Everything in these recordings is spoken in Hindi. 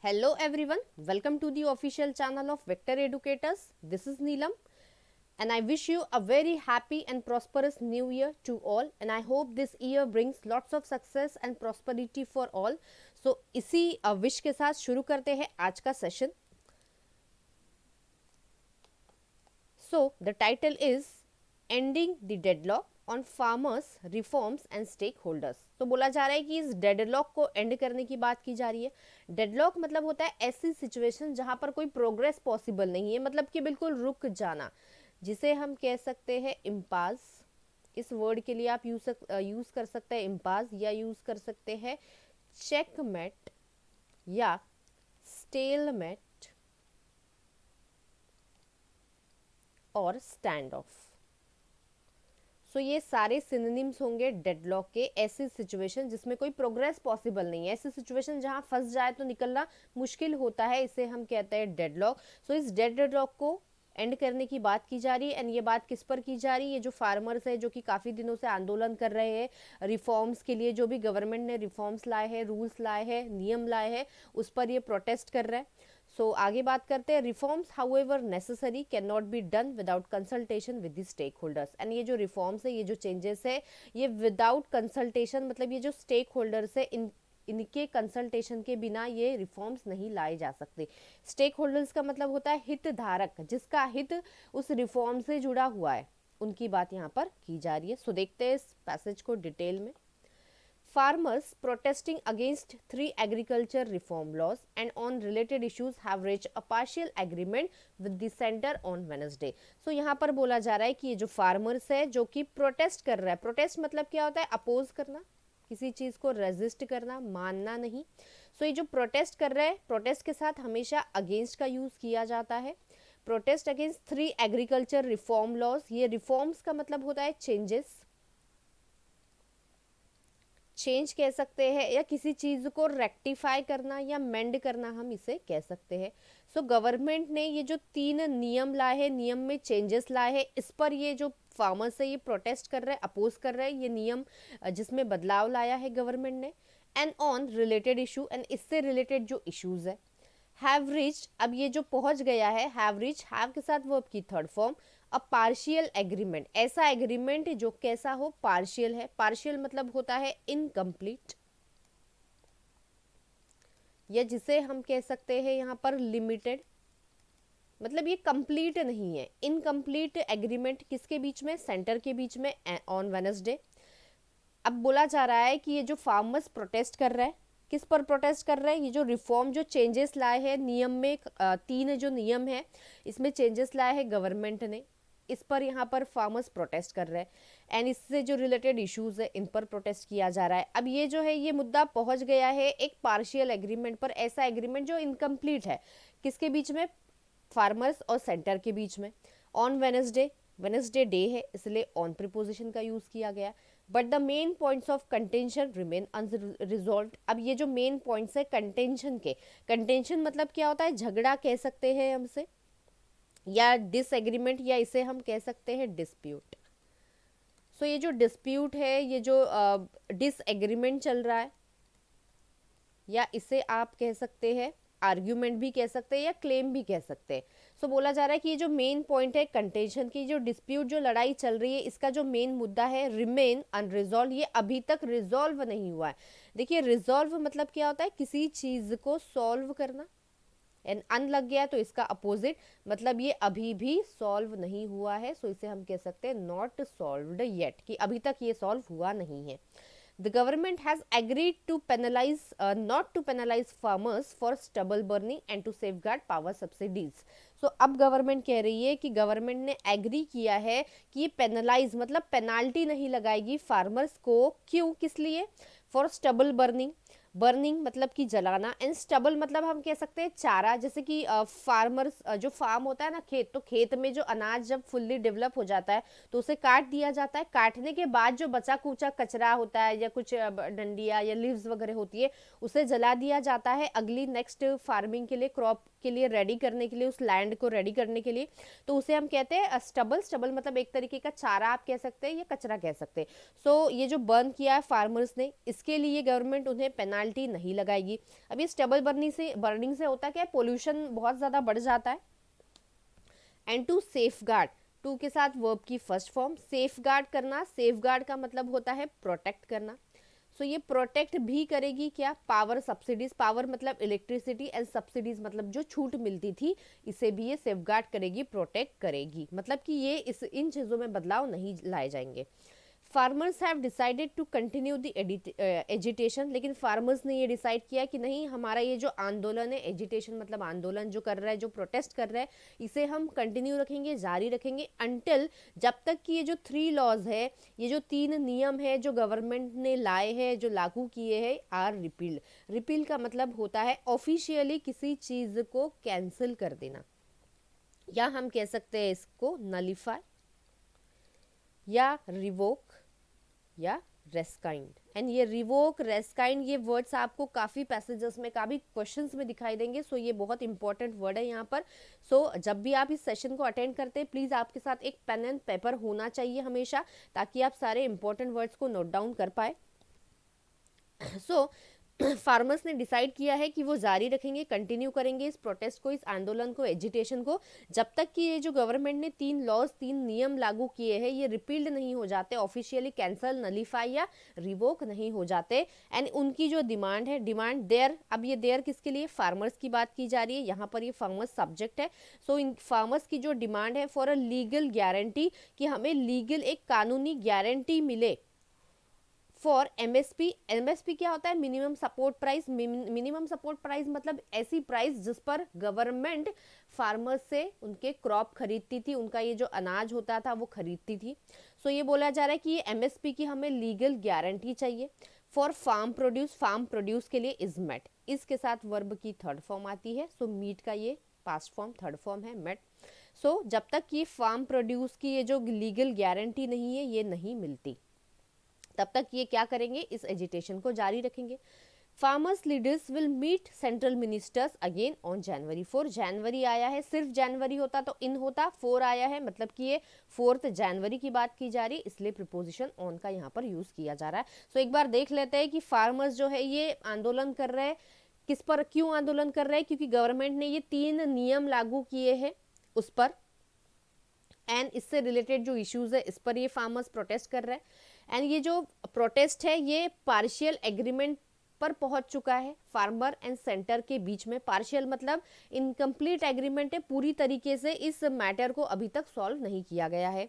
Hello everyone, welcome to the official channel of Vector Educators. This is Neelam and I wish you a very happy and prosperous new year to all, and I hope this year brings lots of success and prosperity for all. So इसी विश के साथ शुरू करते हैं आज का session. So the title is Ending the Deadlock on farmers reforms and stakeholders. तो बोला जा रहा है कि इस डेडलॉक को एंड करने की बात की जा रही है. डेडलॉक मतलब होता है ऐसी सिचुएशन जहां पर कोई प्रोग्रेस पॉसिबल नहीं है, मतलब कि बिल्कुल रुक जाना, जिसे हम कह सकते हैं इम्पास. इस वर्ड के लिए आप यूज कर सकते हैं इम्पास, या यूज कर सकते हैं चेकमेट या स्टेलमेट और स्टैंड ऑफ. सो ये सारे सिनोनिम्स होंगे डेडलॉक के. ऐसी सिचुएशन जिसमें कोई प्रोग्रेस पॉसिबल नहीं है, ऐसी सिचुएशन जहां फंस जाए तो निकलना मुश्किल होता है, इसे हम कहते हैं डेडलॉक. सो इस डेडलॉक को एंड करने की बात की जा रही है. एंड ये बात किस पर की जा रही है? जो फार्मर्स है, जो कि काफ़ी दिनों से आंदोलन कर रहे हैं रिफॉर्म्स के लिए, जो भी गवर्नमेंट ने रिफॉर्म्स लाए हैं, रूल्स लाए हैं, नियम लाए हैं, उस पर ये प्रोटेस्ट कर रहे हैं. सो आगे बात करते हैं. Reforms however necessary cannot be done without consultation with the stakeholders. And ये जो रिफॉर्म्स है, ये जो चेंजेस है, ये विदाउट कंसल्टेशन, मतलब ये जो स्टेक होल्डर्स है, इनके कंसल्टेशन के बिना ये रिफॉर्म्स नहीं लाए जा सकते. स्टेक होल्डर्स का मतलब होता है हित धारक, जिसका हित उस रिफॉर्म से जुड़ा हुआ है, उनकी बात यहाँ पर की जा रही है. सो देखते हैं इस पैसेज को डिटेल में. Farmers protesting against 3 agriculture reform laws and on related issues have reached a partial agreement with the center on Wednesday. So यहाँ पर बोला जा रहा है कि ये जो farmers है, जो कि protest कर रहा है. protest मतलब क्या होता है? अपोज करना, किसी चीज़ को रेजिस्ट करना, मानना नहीं. सो ये जो प्रोटेस्ट कर रहे हैं, प्रोटेस्ट के साथ हमेशा अगेंस्ट का यूज़ किया जाता है. Protest against 3 agriculture reform laws. ये रिफॉर्म्स का मतलब होता है चेंजेस, चेंज कह सकते हैं, या किसी चीज़ को रेक्टिफाई करना या मेंड करना, हम इसे कह सकते हैं. सो गवर्नमेंट ने ये जो 3 नियम लाए हैं, नियम में चेंजेस लाए हैं, इस पर ये जो फार्मर्स है ये प्रोटेस्ट कर रहे हैं, अपोज कर रहे हैं ये नियम जिसमें बदलाव लाया है गवर्नमेंट ने. And on related issue, and इससे रिलेटेड जो इश्यूज है, हैव रीच्ड, अब ये जो पहुंच गया है, हैव रीच, हैव के साथ वर्ब की third form, a partial agreement. ऐसा एग्रीमेंट जो कैसा हो? पार्शियल है. पार्शियल मतलब होता है इनकम्प्लीट, या जिसे हम कह सकते हैं यहाँ पर लिमिटेड, मतलब ये कंप्लीट नहीं है. इनकम्प्लीट एग्रीमेंट किसके बीच में? सेंटर के बीच में, ऑन वेडनेसडे. अब बोला जा रहा है कि ये जो फार्मर्स प्रोटेस्ट कर रहा है, किस पर प्रोटेस्ट कर रहे हैं? ये जो रिफॉर्म, जो चेंजेस लाए हैं नियम में, 3 जो नियम है इसमें चेंजेस लाए हैं गवर्नमेंट ने, इस पर यहाँ पर फार्मर्स प्रोटेस्ट कर रहे हैं. एंड इससे जो रिलेटेड इश्यूज है, इन पर प्रोटेस्ट किया जा रहा है. अब ये जो है, ये मुद्दा पहुंच गया है एक पार्शियल एग्रीमेंट पर, ऐसा एग्रीमेंट जो इनकम्प्लीट है. किसके बीच में? फार्मर्स और सेंटर के बीच में. ऑन वेडनेसडे, वेडनेसडे डे है इसलिए ऑन प्रीपोजिशन का यूज किया गया. But the main points of contention remain unresolved. अब ये जो मेन पॉइंट्स है कंटेंशन के, कंटेंशन मतलब क्या होता है? झगड़ा कह सकते हैं हमसे, या डिसएग्रीमेंट, या इसे हम कह सकते हैं डिस्प्यूट. सो ये जो डिस्प्यूट है, ये जो डिसएग्रीमेंट चल रहा है, या इसे आप कह सकते हैं आर्ग्यूमेंट भी कह सकते हैं, या क्लेम भी कह सकते हैं. सो बोला जा रहा है कि ये जो मेन पॉइंट है कंटेंशन की, जो डिस्प्यूट, जो लड़ाई चल रही है, इसका जो मेन मुद्दा है रिमेन अनरिजॉल्व, ये अभी तक रिजॉल्व नहीं हुआ है. देखिए रिजॉल्व मतलब क्या होता है? किसी चीज को सॉल्व करना. एंड अन लग गया तो इसका अपोजिट, मतलब ये अभी भी सॉल्व नहीं हुआ है. सो इसे हम कह सकते हैं नॉट सॉल्व्ड येट, कि अभी तक ये सॉल्व हुआ नहीं है. The government has agreed to penalize, not to penalize farmers for stubble burning and to safeguard power subsidies. So अब गवर्नमेंट कह रही है कि गवर्नमेंट ने एग्री किया है कि ये पेनलाइज मतलब पेनाल्टी नहीं लगाएगी फार्मर्स को. क्यों? किस लिए? फॉर स्टबल बर्निंग, बर्निंग मतलब कि जलाना, एंड स्टबल मतलब हम कह सकते हैं चारा. जैसे कि फार्मर्स, जो फार्म होता है ना, खेत, तो खेत में जो अनाज जब फुल्ली डेवलप हो जाता है तो उसे काट दिया जाता है. काटने के बाद जो बचा कुचा कचरा होता है, या कुछ डंडिया या लीव्स वगैरह होती है, उसे जला दिया जाता है अगली नेक्स्ट फार्मिंग के लिए, क्रॉप के लिए रेडी करने के लिए, उस लैंड को रेडी करने के लिए. तो उसे हम कहते हैं स्टबल. स्टबल मतलब एक तरीके का चारा आप कह सकते हैं, या कचरा कह सकते हैं. सो ये जो बर्न किया है फार्मर्स ने, इसके लिए गवर्नमेंट उन्हें पेनाल्टी पेनाल्टी नहीं लगाएगी। अब ये स्टेबल बर्निंग से होता क्या है, पोल्यूशन बहुत ज़्यादा बढ़ जाता है। And to safeguard, to के साथ वर्ब की फर्स्ट फॉर्म, सेफ गार्ड करना, सेफ गार्ड का मतलब होता है प्रोटेक्ट करना। सो ये प्रोटेक्ट भी करेगी क्या, पावर सब्सिडीज, पावर मतलब इलेक्ट्रिसिटी, एंड सब्सिडीज मतलब जो छूट मिलती थी, इसे भी ये सेफगार्ड करेगी, प्रोटेक्ट करेगी। मतलब कि ये इन चीज़ों में बदलाव नहीं लाए जाएंगे। Farmers have decided to continue the agitation, लेकिन फार्मर्स ने ये डिसाइड किया कि नहीं, हमारा ये जो आंदोलन है, एजिटेशन मतलब आंदोलन जो कर रहा है, जो प्रोटेस्ट कर रहा है, इसे हम कंटिन्यू रखेंगे, जारी रखेंगे, अंटिल, जब तक कि ये जो 3 लॉज है, ये जो 3 नियम है जो गवर्नमेंट ने लाए हैं, जो लागू किए हैं, आर रिपील्ड। रिपील का मतलब होता है ऑफिशियली किसी चीज़ को कैंसिल कर देना, या हम कह सकते हैं इसको नलिफाई, या रिवोक, या रेस्काइंड। एंड ये रिवोक, रेस्काइंड, ये वर्ड्स आपको काफ़ी पैसेजेस में, काफ़ी क्वेश्चंस में दिखाई देंगे। सो ये बहुत इंपॉर्टेंट वर्ड है यहाँ पर। सो जब भी आप इस सेशन को अटेंड करते हैं, प्लीज़ आपके साथ एक पेन एंड पेपर होना चाहिए हमेशा, ताकि आप सारे इंपॉर्टेंट वर्ड्स को नोट डाउन कर पाए। सो फार्मर्स ने डिसाइड किया है कि वो जारी रखेंगे, कंटिन्यू करेंगे इस प्रोटेस्ट को, इस आंदोलन को, एजिटेशन को, जब तक कि ये जो गवर्नमेंट ने 3 लॉज, 3 नियम लागू किए हैं, ये रिपील्ड नहीं हो जाते, ऑफिशियली कैंसल, नलीफाई या रिवोक नहीं हो जाते। एंड उनकी जो डिमांड है, डिमांड देयर, अब ये देयर किसके लिए, फार्मर्स की बात की जा रही है यहाँ पर, ये फार्मर्स सब्जेक्ट है। सो इन फार्मर्स की जो डिमांड है फॉर अ लीगल गारंटी, कि हमें लीगल एक कानूनी गारंटी मिले फॉर एमएसपी। एमएसपी क्या होता है, minimum support price. Minimum support price मतलब ऐसी प्राइस जिस पर गवर्नमेंट फार्मर्स से उनके क्रॉप खरीदती थी, उनका ये जो अनाज होता था वो खरीदती थी। सो ये बोला जा रहा है कि ये एमएसपी की हमें लीगल गारंटी चाहिए for farm produce. Farm produce के लिए इज मेट, इसके साथ वर्ब की थर्ड फॉर्म आती है। सो मीट का ये पास्ट फॉर्म, थर्ड फॉर्म है मेट। सो जब तक ये फार्म प्रोड्यूस की ये जो लीगल गारंटी नहीं है, ये नहीं मिलती, तब तक ये क्या करेंगे, इस एजिटेशन को जारी रखेंगे। Farmers leaders will meet central ministers again on January 4। जनवरी आया है, सिर्फ जनवरी होता तो इन होता, 4 आया है मतलब कि ये 4 जनवरी की बात की जा रही है, इसलिए प्रिपोजिशन ऑन का यहाँ पर यूज किया जा रहा है। सो एक बार देख लेते हैं कि फार्मर्स जो है ये आंदोलन कर रहे हैं, किस पर, क्यों आंदोलन कर रहे हैं, क्योंकि गवर्नमेंट ने ये 3 नियम लागू किए हैं उस पर, एंड इससे रिलेटेड जो इश्यूज है इस पर ये फार्मर्स प्रोटेस्ट कर रहे हैं। एंड ये जो प्रोटेस्ट है ये पार्शियल एग्रीमेंट पर पहुंच चुका है फार्मर एंड सेंटर के बीच में। पार्शियल मतलब इनकम्प्लीट एग्रीमेंट है, पूरी तरीके से इस मैटर को अभी तक सॉल्व नहीं किया गया है।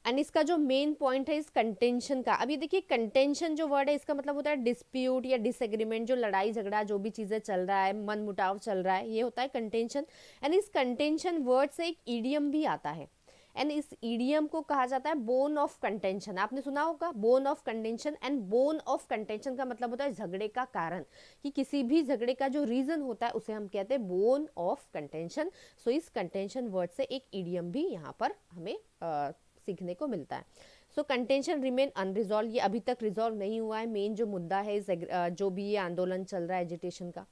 एंड इसका जो मेन पॉइंट है इस कंटेंशन का, अभी देखिए कंटेंशन जो वर्ड है इसका मतलब होता है डिस्प्यूट या डिसएग्रीमेंट, जो लड़ाई झगड़ा जो भी चीज़ें चल रहा है, मन मुटाव चल रहा है, ये होता है कंटेंशन। एंड इस कंटेंशन वर्ड से एक ईडियम भी आता है, एंड इस ईडियम को कहा जाता है बोन ऑफ कंटेंशन। आपने सुना होगा bone of contention. And bone of contention का मतलब होता है झगड़े का कारण, कि किसी भी झगड़े का जो रीजन होता है उसे हम कहते हैं बोन ऑफ कंटेंशन। सो इस कंटेंशन वर्ड से एक ईडियम भी यहाँ पर हमें सीखने को मिलता है। सो कंटेंशन रिमेन अनरिजॉल्व, ये अभी तक रिजॉल्व नहीं हुआ है, मेन जो मुद्दा है इस जो भी ये आंदोलन चल रहा है एजिटेशन का।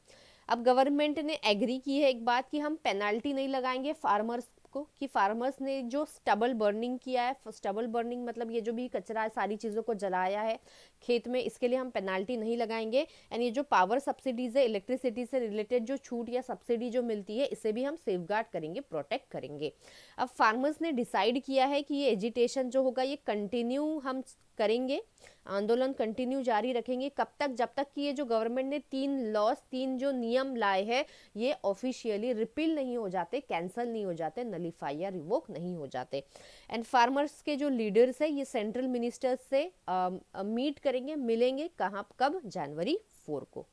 अब गवर्नमेंट ने एग्री की है एक बात कि हम पेनाल्टी नहीं लगाएंगे फार्मर्स को, कि फार्मर्स ने जो स्टबल बर्निंग किया है, स्टबल बर्निंग मतलब ये जो भी कचरा है, सारी चीज़ों को जलाया है खेत में, इसके लिए हम पेनाल्टी नहीं लगाएंगे। एंड ये जो पावर सब्सिडीज है, इलेक्ट्रिसिटी से रिलेटेड जो छूट या सब्सिडी जो मिलती है, इसे भी हम सेफगार्ड करेंगे, प्रोटेक्ट करेंगे। अब फार्मर्स ने डिसाइड किया है कि ये एजिटेशन जो होगा ये कंटिन्यू हम करेंगे, आंदोलन कंटिन्यू जारी रखेंगे। कब तक, जब तक कि ये जो गवर्नमेंट ने 3 लॉज, 3 जो नियम लाए हैं, ये ऑफिशियली रिपील नहीं हो जाते, कैंसल नहीं हो जाते, नलीफाई या रिवोक नहीं हो जाते। एंड फार्मर्स के जो लीडर्स है ये सेंट्रल मिनिस्टर्स से मीट करेंगे, मिलेंगे कहाँ, कब, जनवरी 4 को।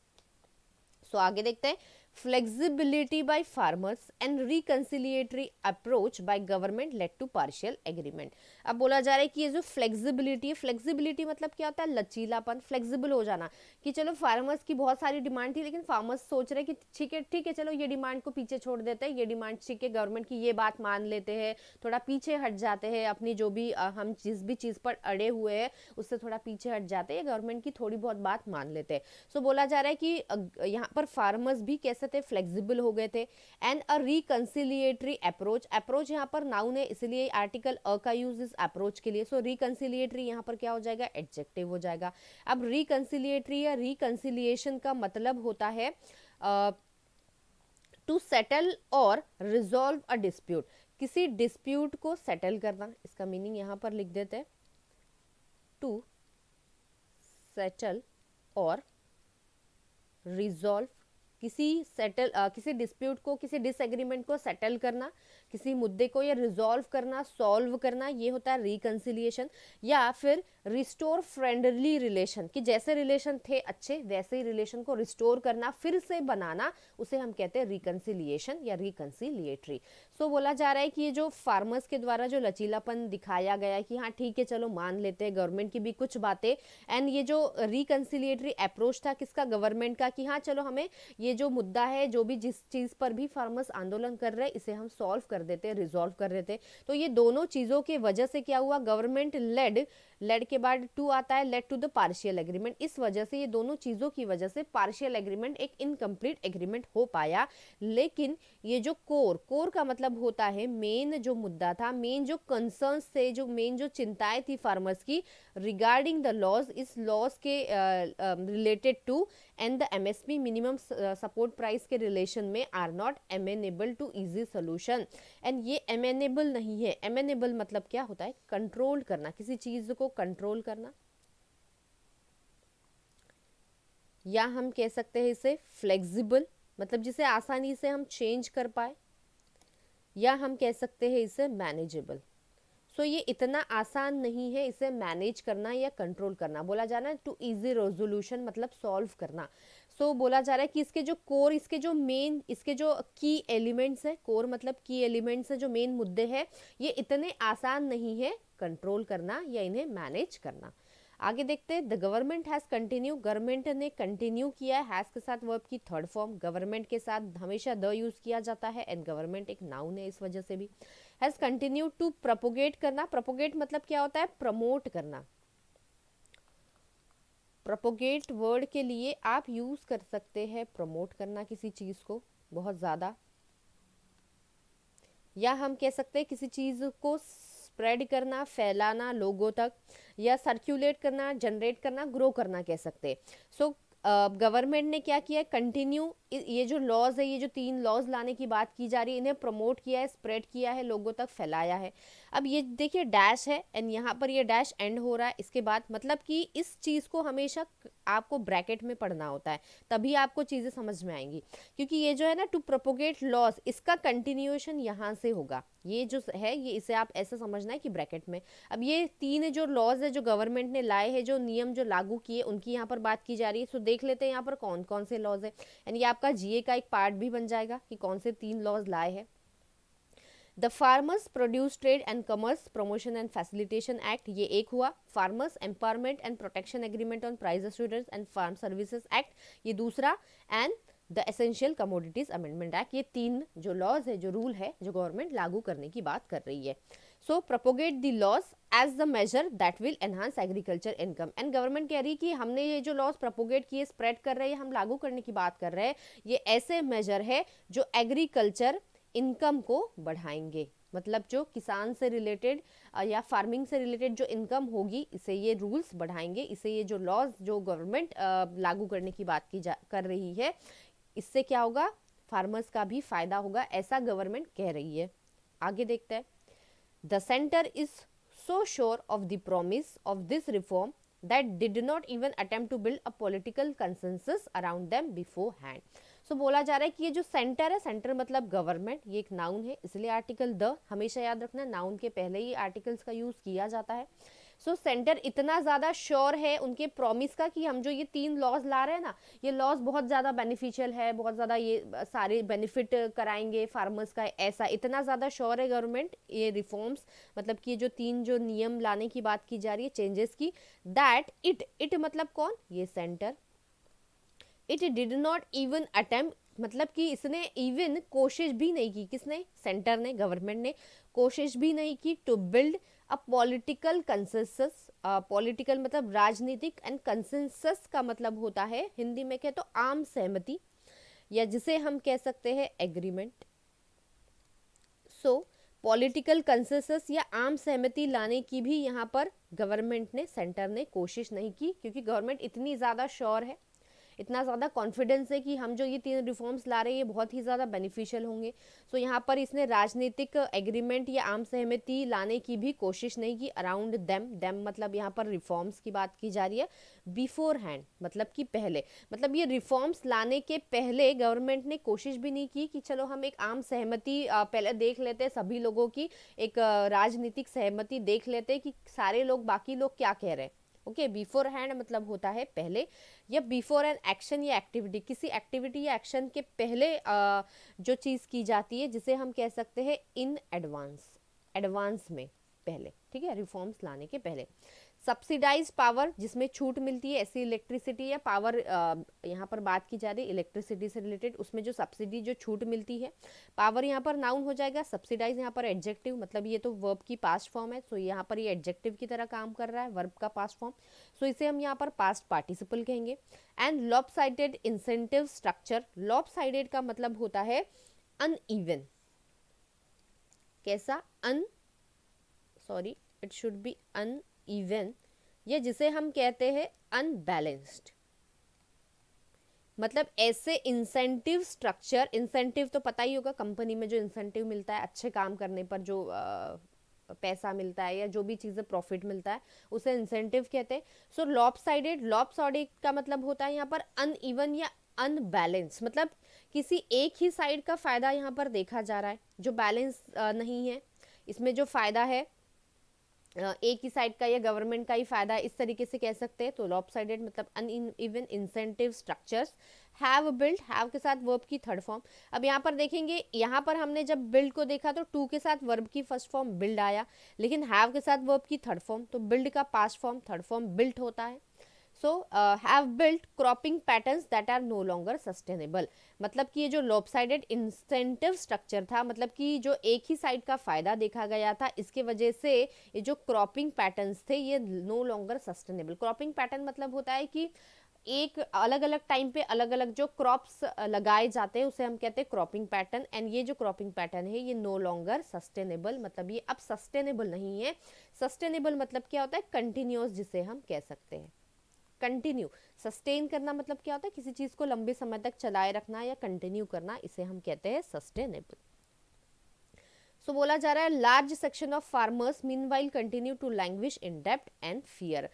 सो आगे देखते हैं, flexibility by farmers and reconciliatory approach by government led to partial agreement. अब बोला जा रहा है कि ये जो फ्लेक्सिबिलिटी है, फ्लेक्सिबिलिटी मतलब क्या होता है, लचीलापन, फ्लेक्सिबल हो जाना, कि चलो फार्मर्स की बहुत सारी डिमांड थी, लेकिन फार्मर्स सोच रहे कि ठीक है चलो ये डिमांड को पीछे छोड़ देते हैं, ये डिमांड ठीक है, गवर्नमेंट की ये बात मान लेते हैं, थोड़ा पीछे हट जाते हैं, अपनी जो भी हम जिस भी चीज़ पर अड़े हुए हैं उससे थोड़ा पीछे हट जाते हैं, गवर्नमेंट की थोड़ी बहुत बात मान लेते हैं। सो बोला जा रहा है कि यहाँ पर फार्मर्स भी कैसे थे, फ्लेक्सिबल हो गए थे। एंड अ रिकंसिलिएटरी अप्रोच, अप्रोच यहाँ पर नाउन है इसलिए आर्टिकल अ का यूज इस अप्रोच के लिए। सो रिकंसिलिएटरी यहाँ पर क्या हो जाएगा, एडजेक्टिव हो जाएगा। अब रिकंसिलिएटरी या रिकंसिलिएशन का मतलब होता है टू सेटल और रिजॉल्व अ डिस्प्यूट, किसी डिस्प्यूट को सेटल करना। इसका मीनिंग यहाँ पर लिख देते हैं, टू सेटल और रिजॉल्व, किसी डिस्प्यूट को, किसी डिसएग्रीमेंट को सेटल करना, किसी मुद्दे को या रिजॉल्व करना, सॉल्व करना, ये होता है रिकंसिलिएशन। या फिर रिस्टोर फ्रेंडली रिलेशन, कि जैसे रिलेशन थे अच्छे वैसे ही रिलेशन को रिस्टोर करना, फिर से बनाना, उसे हम कहते हैं रिकंसिलिएशन या रिकंसिलिएटरी। सो बोला जा रहा है कि ये जो फार्मर्स के द्वारा जो लचीलापन दिखाया गया है कि हाँ ठीक है चलो मान लेते हैं गवर्नमेंट की भी कुछ बातें, एंड ये जो रिकंसिलिएटरी अप्रोच था किसका, गवर्नमेंट का, कि हाँ चलो हमें ये जो मुद्दा है, जो भी जिस चीज पर भी फार्मर्स आंदोलन कर रहे हैं इसे हम सॉल्व कर देते हैं, रिजॉल्व कर देते हैं। तो ये दोनों चीजों के वजह से क्या हुआ, गवर्नमेंट लेड के बाद टू आता है, led to the partial agreement. इस वजह से, ये दोनों चीजों की वजह से पार्शियल एग्रीमेंट एक इनकम्प्लीट एग्रीमेंट हो पाया। लेकिन ये जो कोर का मतलब होता है मेन जो मुद्दा था, मेन जो कंसर्न्स थे, जो मेन जो चिंताएं थी फार्मर्स की रिगार्डिंग द लॉज, इस लॉज के related to and the MSP minimum support price के रिलेशन में are not amenable to easy solution. And ये एमेनेबल नहीं है, एमेनेबल मतलब क्या होता है, कंट्रोल करना, किसी चीज को कंट्रोल करना, या हम कह सकते हैं इसे फ्लेक्सिबल, मतलब जिसे आसानी से हम चेंज कर पाए, या हम कह सकते हैं इसे मैनेजेबल। सो ये इतना आसान नहीं है इसे मैनेज करना या कंट्रोल करना। बोला जा रहा है टू इजी रेजोल्यूशन मतलब सॉल्व करना। सो बोला जा रहा है कि इसके जो कोर, इसके जो मेन, इसके जो की एलिमेंट्स है, कोर मतलब की एलिमेंट्स है, जो मेन मुद्दे हैं, ये इतने आसान नहीं है कंट्रोल करना या इन्हें मैनेज करना। आगे देखते हैं, the government has continue, government ने कंटिन्यू किया है, हैज के साथ वर्ब की थर्ड फॉर्म, गवर्नमेंट के साथ हमेशा द यूज किया जाता है, एंड गवर्नमेंट एक नाउन है इस वजह से भी। हैज कंटिन्यू टू प्रोपोगेट करना, प्रोपोगेट मतलब क्या होता है, प्रमोट करना। प्रोपोगेट वर्ड के लिए आप यूज कर सकते हैं प्रमोट करना किसी चीज को बहुत ज्यादा, या हम कह सकते हैं किसी चीज को स्प्रेड करना, फैलाना लोगों तक, या सर्कुलेट करना, जनरेट करना, ग्रो करना कह सकते हैं। सो गवर्नमेंट ने क्या किया है, कंटिन्यू, ये जो लॉज है, ये जो 3 लॉज लाने की बात की जा रही है, इन्हें प्रमोट किया है, स्प्रेड किया है, लोगों तक फैलाया है। अब ये देखिए डैश है एंड यहाँ पर ये डैश एंड हो रहा है इसके बाद, मतलब कि इस चीज को हमेशा आपको ब्रैकेट में पढ़ना होता है तभी आपको चीजें समझ में आएंगी, क्योंकि ये जो है ना टू प्रोपोगेट लॉज, इसका कंटिन्यूएशन यहाँ से होगा, ये जो है ये इसे आप ऐसा समझना है कि ब्रैकेट में। अब ये 3 जो लॉज है जो गवर्नमेंट ने लाए हैं, जो नियम जो लागू किए, उनकी यहाँ पर बात की जा रही है। सो देख लेते हैं यहाँ पर कौन कौन से लॉज है, एंड ये आपका जीए का एक पार्ट भी बन जाएगा कि कौन से 3 लॉज लाए हैं। The farmers produce trade and commerce promotion and facilitation act, ये एक हुआ। Farmers empowerment and protection agreement on price assurance and farm services act, ये दूसरा। And the essential commodities amendment act, ये 3 जो लॉज है, जो रूल है, जो गवर्नमेंट लागू करने की बात कर रही है। So propagate the laws as the measure that will enhance agriculture income, and government कह रही है कि हमने ये जो लॉज प्रोपोगेट किए, स्प्रेड कर रहे हैं, हम लागू करने की बात कर रहे हैं, ये ऐसे मेजर है जो एग्रीकल्चर इनकम को बढ़ाएंगे, मतलब जो किसान से रिलेटेड या फार्मिंग से रिलेटेड जो इनकम होगी, इसे ये रूल्स बढ़ाएंगे, इसे ये जो लॉज जो गवर्नमेंट लागू करने की बात कर रही है, इससे क्या होगा, फार्मर्स का भी फायदा होगा, ऐसा गवर्नमेंट कह रही है। आगे देखते हैं, the centre is so sure of the promise of this reform that did not even attempt to build a political consensus around them beforehand. सो बोला जा रहा है कि ये जो सेंटर है, सेंटर मतलब गवर्नमेंट, ये एक नाउन है इसलिए आर्टिकल द हमेशा याद रखना, नाउन के पहले ही आर्टिकल्स का यूज किया जाता है। सो सेंटर इतना ज़्यादा श्योर है उनके प्रॉमिस का कि हम जो ये 3 लॉज ला रहे हैं ना, ये लॉज बहुत ज़्यादा बेनिफिशियल है, बहुत ज़्यादा ये सारे बेनिफिट कराएंगे फार्मर्स का, ऐसा इतना ज़्यादा श्योर है गवर्नमेंट ये रिफॉर्म्स, मतलब कि जो 3 जो नियम लाने की बात की जा रही है, चेंजेस की, दैट इट मतलब कौन, ये centre, it did not even attempt, मतलब कि इसने इवन कोशिश भी नहीं की, किसने, सेंटर ने, गवर्नमेंट ने कोशिश भी नहीं की to build a political consensus, political मतलब राजनीतिक, एंड कंसेंसस का मतलब होता है हिंदी में कहे तो आम सहमति, या जिसे हम कह सकते हैं एग्रीमेंट। सो पॉलिटिकल कंसेंसस या आम सहमति लाने की भी यहाँ पर गवर्नमेंट ने, सेंटर ने कोशिश नहीं की, क्योंकि गवर्नमेंट इतनी ज़्यादा श्योर है, इतना ज़्यादा कॉन्फिडेंस है कि हम जो ये 3 रिफॉर्म्स ला रहे हैं ये बहुत ही ज़्यादा बेनिफिशियल होंगे। सो यहाँ पर इसने राजनीतिक एग्रीमेंट या आम सहमति लाने की भी कोशिश नहीं की अराउंड देम मतलब यहाँ पर रिफॉर्म्स की बात की जा रही है। बिफोर हैंड मतलब कि पहले, मतलब ये रिफॉर्म्स लाने के पहले गवर्नमेंट ने कोशिश भी नहीं की कि चलो हम एक आम सहमति पहले देख लेते हैं, सभी लोगों की एक राजनीतिक सहमति देख लेते हैं कि सारे लोग, बाकी लोग क्या कह रहे हैं। ओके, बिफोर हैंड मतलब होता है पहले, या बिफोर एन एक्शन या एक्टिविटी, किसी एक्टिविटी या एक्शन के पहले जो चीज़ की जाती है, जिसे हम कह सकते हैं इन एडवांस, एडवांस में पहले, ठीक है, रिफॉर्म्स लाने के पहले। सब्सिडाइज पावर, जिसमें छूट मिलती है, ऐसी इलेक्ट्रिसिटी या पावर, यहाँ पर बात की जा रही है इलेक्ट्रिसिटी से रिलेटेड, उसमें जो सब्सिडी, जो छूट मिलती है। पावर यहाँ पर नाउन हो जाएगा, सब्सिडाइज यहाँ पर एडजेक्टिव, मतलब ये तो वर्ब की पास्ट फॉर्म है, सो यहाँ पर ये एडजेक्टिव की तरह काम कर रहा है, वर्ब का पास्ट फॉर्म, सो इसे हम यहाँ पर पास्ट पार्टिसिपल कहेंगे। And lopsided incentive structure, lopsided का मतलब होता है अनइवन, कैसा, sorry it should be uneven, या जिसे हम कहते हैं अनबैलेंस्ड, मतलब ऐसे इंसेंटिव स्ट्रक्चर, इंसेंटिव तो पता ही होगा, कंपनी में जो इंसेंटिव मिलता है अच्छे काम करने पर, जो पैसा मिलता है या जो भी चीज़ें प्रॉफिट मिलता है, उसे इंसेंटिव कहते हैं। सो लॉपसाइडेड, लॉपसाइडेड का मतलब होता है यहाँ पर अनइवन या अनबैलेंस, मतलब किसी एक ही साइड का फायदा यहाँ पर देखा जा रहा है, जो बैलेंस नहीं है, इसमें जो फायदा है एक ही साइड का या गवर्नमेंट का ही फायदा है, इस तरीके से कह सकते हैं। तो लॉपसाइडेड मतलब uneven incentive structures have build, have के साथ वर्ब की थर्ड फॉर्म। अब यहाँ पर देखेंगे, यहाँ पर हमने जब बिल्ड को देखा तो टू के साथ वर्ब की फर्स्ट फॉर्म बिल्ड आया, लेकिन हैव के साथ वर्ब की थर्ड फॉर्म, तो बिल्ड का past form third form built होता है। So have built cropping patterns that are no longer sustainable, मतलब कि ये जो लॉपसाइडेड इंसेंटिव स्ट्रक्चर था, मतलब कि जो एक ही साइड का फायदा देखा गया था, इसके वजह से ये जो क्रॉपिंग पैटर्न्स थे ये no longer sustainable. Cropping pattern मतलब होता है कि एक अलग अलग टाइम पे अलग अलग जो क्रॉप्स लगाए जाते हैं उसे हम कहते हैं क्रॉपिंग पैटर्न, एंड ये जो क्रॉपिंग पैटर्न है ये नो लॉन्गर सस्टेनेबल, मतलब ये अब सस्टेनेबल नहीं है। सस्टेनेबल मतलब क्या होता है, कंटिन्यूअस, जिसे हम कह सकते हैं कंटिन्यू। सस्टेन करना मतलब क्या होता है, किसी चीज को लंबे समय तक चलाए रखना या कंटिन्यू करना, इसे हम कहते हैं सस्टेनेबल। सो बोला जा रहा है large section of farmers meanwhile continue to languish in depth and fear.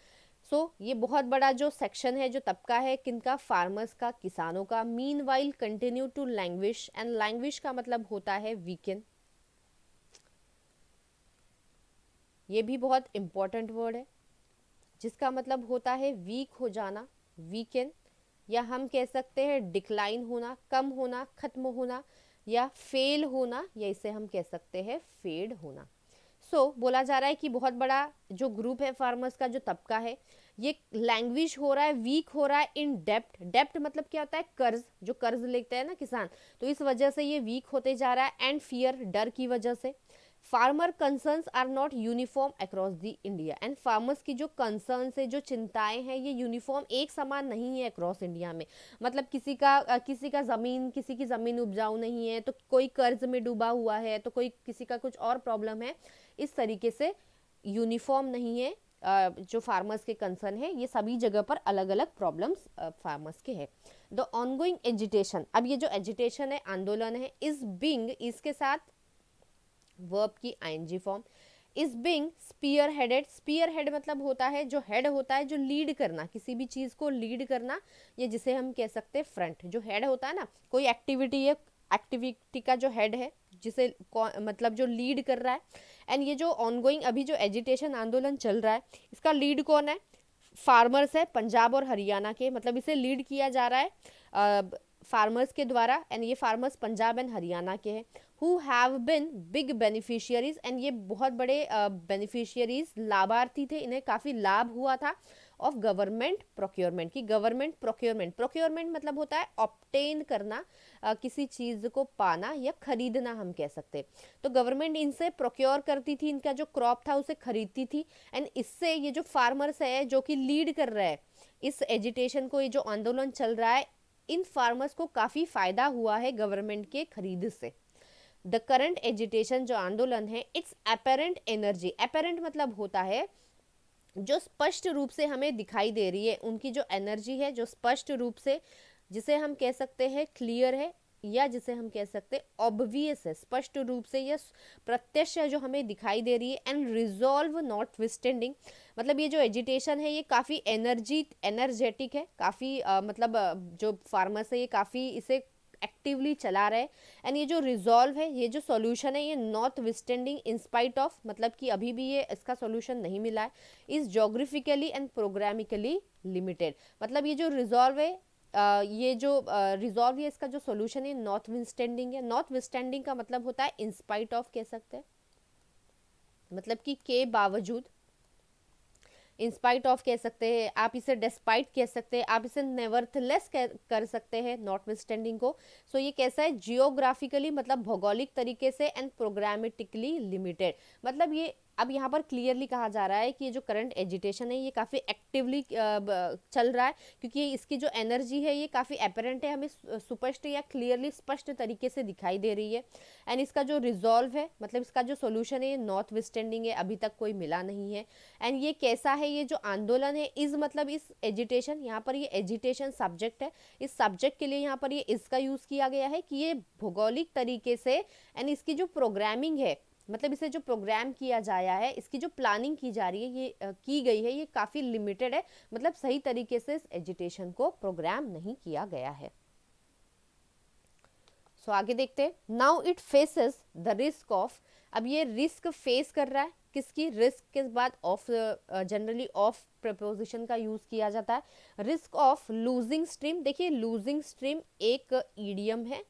So ये बहुत बड़ा जो सेक्शन है, जो तबका है, किनका, फार्मर्स का, किसानों का। Meanwhile continue to languish, and languish का मतलब होता है वीकन, ये भी बहुत इंपॉर्टेंट वर्ड है, जिसका मतलब होता है वीक हो जाना, वीकन, या हम कह सकते हैं डिक्लाइन होना, कम होना, खत्म होना, या फेल होना, या इसे हम कह सकते हैं फेड होना। सो बोला जा रहा है कि बहुत बड़ा जो ग्रुप है फार्मर्स का, जो तबका है, ये लैंग्वेज हो रहा है, वीक हो रहा है इन डेप्थ। डेप्थ मतलब क्या होता है, कर्ज, जो कर्ज लेते हैं ना किसान, तो इस वजह से ये वीक होते जा रहा है, एंड फियर, डर की वजह से। Farmer concerns are not uniform across the India, and farmers की जो कंसर्न्स है, जो चिंताएं हैं, ये यूनिफॉर्म एक समान नहीं है अक्रॉस इंडिया में। मतलब किसी का ज़मीन, किसी की ज़मीन उपजाऊ नहीं है, तो कोई कर्ज में डूबा हुआ है, तो कोई किसी का कुछ और प्रॉब्लम है, इस तरीके से यूनिफॉर्म नहीं है जो फार्मर्स के कंसर्न है, ये सभी जगह पर अलग अलग प्रॉब्लम्स फार्मर्स के हैं। द ऑनगोइंग एजिटेशन, अब ये जो एजिटेशन है, आंदोलन है, इज बीइंग, इसके साथ वर्ब की ING form, is being spearheaded. Spearhead मतलब होता है, जो हेड होता है, जो लीड करना, किसी भी चीज़ को लीड करना, ये जिसे हम कह सकते हैं फ्रंट। जो हेड होता है ना, कोई एक्टिविटी है, एक्टिविटी का जो हेड है, जिसे मतलब जो लीड कर रहा है। एंड ये जो ऑनगोइंग अभी जो एजिटेशन आंदोलन चल रहा है, इसका लीड कौन है, फार्मर्स है, पंजाब और हरियाणा के, मतलब इसे लीड किया जा रहा है फार्मर्स के द्वारा, एंड ये फार्मर्स पंजाब एंड हरियाणा के हैं। Who have been big beneficiaries, and ये बहुत बड़े बेनिफिशियरीज, लाभार्थी थे, इन्हें काफ़ी लाभ हुआ था ऑफ गवर्नमेंट प्रोक्योरमेंट की। गवर्नमेंट प्रोक्योरमेंट, प्रोक्योरमेंट मतलब होता है ऑब्टेन करना, किसी चीज़ को पाना या खरीदना हम कह सकते हैं। तो गवर्नमेंट इनसे प्रोक्योर करती थी, इनका जो क्रॉप था उसे खरीदती थी, एंड इससे ये जो फार्मर्स है, जो कि लीड कर रहा है इस एजिटेशन को, ये जो आंदोलन चल रहा है, इन फार्मर्स को काफ़ी फ़ायदा हुआ है गवर्नमेंट के खरीद से। द करंट एजिटेशन, जो आंदोलन है, इट्स अपेरेंट एनर्जी, अपेरेंट मतलब होता है जो स्पष्ट रूप से हमें दिखाई दे रही है, उनकी जो एनर्जी है जो स्पष्ट रूप से, जिसे हम कह सकते हैं क्लियर है, या जिसे हम कह सकते हैं ऑब्वियस है, स्पष्ट रूप से या प्रत्यक्ष है, जो हमें दिखाई दे रही है। एंड रिजॉल्व नॉट विस्टैंडिंग, मतलब ये जो एजिटेशन है ये काफ़ी एनर्जेटिक है, काफ़ी मतलब जो फार्मर्स है ये काफ़ी इसे एक्टिवली चला रहे हैं। एंड ये जो रिजॉल्व है, ये जो सॉल्यूशन है, ये not withstanding in spite of, मतलब कि अभी भी ये इसका सॉल्यूशन नहीं मिला है, इज जोग्राफिकली एंड प्रोग्रामिकली लिमिटेड। मतलब ये जो रिजॉल्व है, ये जो रिजॉल्व है, इसका जो सॉल्यूशन है नॉट विस्टैंडिंग है। नॉट विस्टैंडिंग का मतलब होता है इन स्पाइट ऑफ कह सकते हैं, मतलब कि के बावजूद, इन स्पाइट ऑफ कह सकते हैं, आप इसे डिस्पाइट कह सकते हैं, आप इसे नेवरथलेस कर सकते हैं नॉट विस्टैंडिंग को। सो ये कैसा है, जियोग्राफिकली मतलब भौगोलिक तरीके से, एंड प्रोग्रामेटिकली लिमिटेड, मतलब ये अब यहाँ पर क्लियरली कहा जा रहा है कि ये जो करंट एजिटेशन है ये काफ़ी एक्टिवली चल रहा है, क्योंकि इसकी जो एनर्जी है ये काफ़ी अपेरेंट है, हमें सुस्पष्ट या क्लियरली स्पष्ट तरीके से दिखाई दे रही है। एंड इसका जो रिजॉल्व है, मतलब इसका जो सोल्यूशन है ये नॉट विस्टैंडिंग है, अभी तक कोई मिला नहीं है। एंड ये कैसा है, ये जो आंदोलन है, इज मतलब इस एजिटेशन, यहाँ पर ये एजिटेशन सब्जेक्ट है, इस सब्जेक्ट के लिए यहाँ पर ये इसका यूज़ किया गया है कि ये भौगोलिक तरीके से, एंड इसकी जो प्रोग्रामिंग है, मतलब इसे जो प्रोग्राम किया जाया है, इसकी जो प्लानिंग की जा रही है, ये की गई है, ये काफ़ी लिमिटेड है, मतलब सही तरीके से इस एजिटेशन को प्रोग्राम नहीं किया गया है। सो आगे देखते हैं। Now it faces the risk of, अब ये रिस्क फेस कर रहा है, किसकी, रिस्क के बाद ऑफ, जनरली ऑफ प्रपोजिशन का यूज किया जाता है। रिस्क ऑफ लूजिंग स्ट्रीम, देखिए लूजिंग स्ट्रीम एक ईडियम है,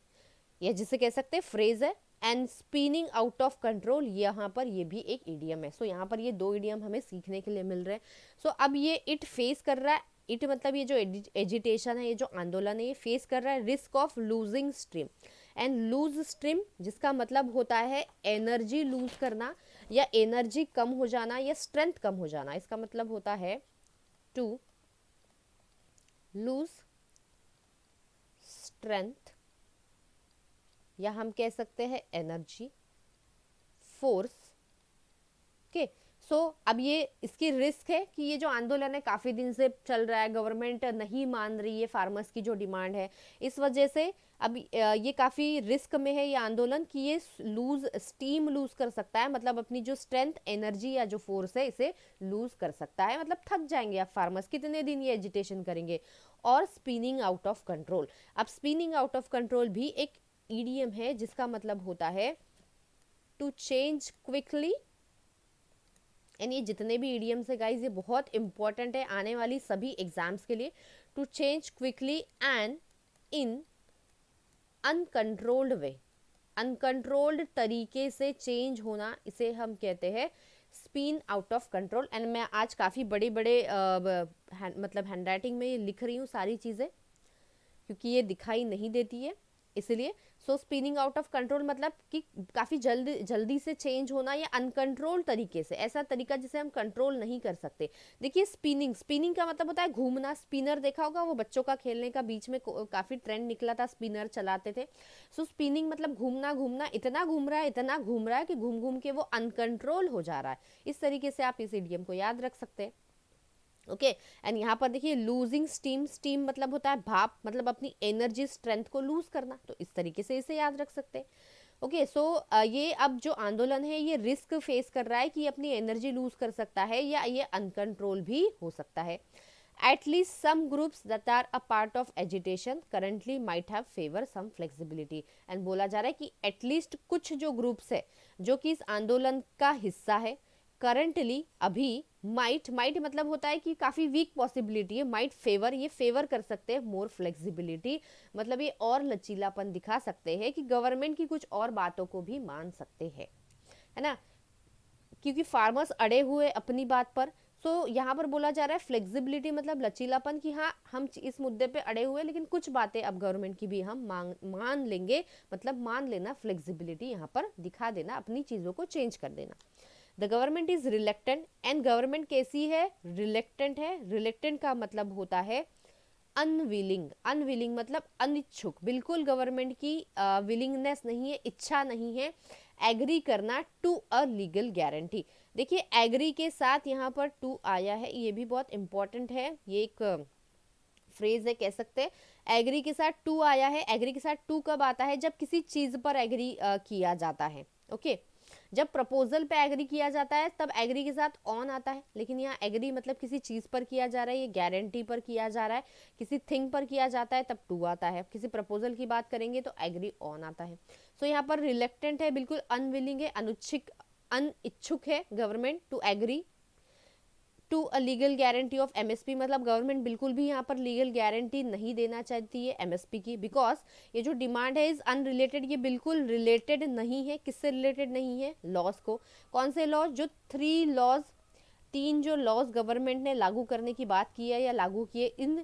या जिसे कह सकते हैं फ्रेज है। And spinning out of control, यहाँ पर ये भी एक ईडियम है। सो यहाँ पर ये दो ईडियम हमें सीखने के लिए मिल रहे हैं। सो अब ये इट फेस कर रहा है, इट मतलब ये जो एजिटेशन है, ये जो आंदोलन है, ये फेस कर रहा है risk of losing stream. And lose stream जिसका मतलब होता है एनर्जी लूज करना, या एनर्जी कम हो जाना, या स्ट्रेंथ कम हो जाना, इसका मतलब होता है टू लूज स्ट्रेंथ, या हम कह सकते हैं एनर्जी, फोर्स। ओके, सो अब ये इसकी रिस्क है कि ये जो आंदोलन है काफ़ी दिन से चल रहा है, गवर्नमेंट नहीं मान रही है फार्मर्स की जो डिमांड है, इस वजह से अब ये काफ़ी रिस्क में है ये आंदोलन कि ये स्टीम लूज कर सकता है, मतलब अपनी जो स्ट्रेंथ, एनर्जी या जो फोर्स है इसे लूज कर सकता है, मतलब थक जाएंगे अब फार्मर्स, कितने दिन ये एजिटेशन करेंगे। और स्पिनिंग आउट ऑफ कंट्रोल, अब स्पिनिंग आउट ऑफ कंट्रोल भी एक ईडियम है जिसका मतलब होता है टू चेंज क्विकली। एंड ये जितने भी ईडियम्स है गाइज ये बहुत इंपॉर्टेंट है आने वाली सभी एग्जाम्स के लिए। To change quickly and in uncontrolled way, uncontrolled तरीके से चेंज होना, इसे हम कहते हैं spin out of control. And मैं आज काफ़ी बड़े बड़े मतलब हैंड राइटिंग में ये लिख रही हूँ सारी चीज़ें, क्योंकि ये दिखाई नहीं देती है इसलिए। सो स्पिनिंग आउट ऑफ कंट्रोल मतलब कि काफ़ी जल्दी से चेंज होना, या अनकंट्रोल तरीके से, ऐसा तरीका जिसे हम कंट्रोल नहीं कर सकते। देखिए स्पिनिंग का मतलब होता है घूमना, स्पिनर देखा होगा वो बच्चों का खेलने का, बीच में काफ़ी ट्रेंड निकला था, स्पिनर चलाते थे। सो स्पिनिंग मतलब घूमना, इतना घूम रहा है कि घूम घूम के वो अनकंट्रोल हो जा रहा है। इस तरीके से आप इस इडियम को याद रख सकते हैं। ओके, एंड यहाँ पर देखिए लूजिंग स्टीम मतलब होता है भाप, मतलब अपनी एनर्जी स्ट्रेंथ को लूज करना, तो इस तरीके से इसे याद रख सकते हैं। ओके, सो ये अब जो आंदोलन है ये रिस्क फेस कर रहा है कि अपनी एनर्जी लूज कर सकता है, या ये अनकंट्रोल भी हो सकता है। At least some groups that are a part of agitation currently might have favor some flexibility, and बोला जा रहा है कि एटलीस्ट कुछ जो ग्रुप्स है जो कि इस आंदोलन का हिस्सा है, करंटली अभी माइट मतलब होता है कि काफ़ी वीक पॉसिबिलिटी है, माइट फेवर, ये फेवर कर सकते हैं मोर फ्लेक्सिबिलिटी, मतलब ये और लचीलापन दिखा सकते हैं कि गवर्नमेंट की कुछ और बातों को भी मान सकते हैं, है ना, क्योंकि फार्मर्स अड़े हुए अपनी बात पर। सो यहाँ पर बोला जा रहा है फ्लेक्सिबिलिटी मतलब लचीलापन, कि हाँ हम इस मुद्दे पे अड़े हुए लेकिन कुछ बातें अब गवर्नमेंट की भी हम मान लेंगे, मतलब मान लेना, फ्लेक्सिबिलिटी यहाँ पर दिखा देना, अपनी चीज़ों को चेंज कर देना। The government is reluctant, and government कैसी है, रिलेक्टेंट है। रिलेक्टेंट का मतलब होता है अनविलिंग, अनविलिंग मतलब अनिच्छुक, बिल्कुल गवर्नमेंट की विलिंगनेस नहीं है, इच्छा नहीं है एग्री करना टू अ लीगल गारंटी। देखिए एग्री के साथ यहाँ पर टू आया है, ये भी बहुत इंपॉर्टेंट है, ये एक फ्रेज है, कह सकते हैं एग्री के साथ टू आया है। एग्री के साथ टू कब आता है? जब किसी चीज पर एग्री किया जाता है। ओके, जब प्रपोजल पे एग्री किया जाता है तब एग्री के साथ ऑन आता है, लेकिन यहाँ एग्री मतलब किसी चीज पर किया जा रहा है, ये गारंटी पर किया जा रहा है, किसी थिंग पर किया जाता है तब टू आता है। किसी प्रपोजल की बात करेंगे तो एग्री ऑन आता है। सो यहाँ पर रिलेक्टेंट है, बिल्कुल अनविलिंग है, अनिच्छुक है government to agree to a legal guarantee of MSP, मतलब गवर्नमेंट बिल्कुल भी यहाँ पर लीगल गारंटी नहीं देना चाहती है एमएसपी की, बिकॉज ये जो डिमांड है इज अनरिलेटेड, ये बिल्कुल रिलेटेड नहीं है। किससे रिलेटेड नहीं है? लॉज को। कौन से लॉज? जो 3 लॉज, 3 जो लॉज गवर्नमेंट ने लागू करने की बात की है या लागू किए इन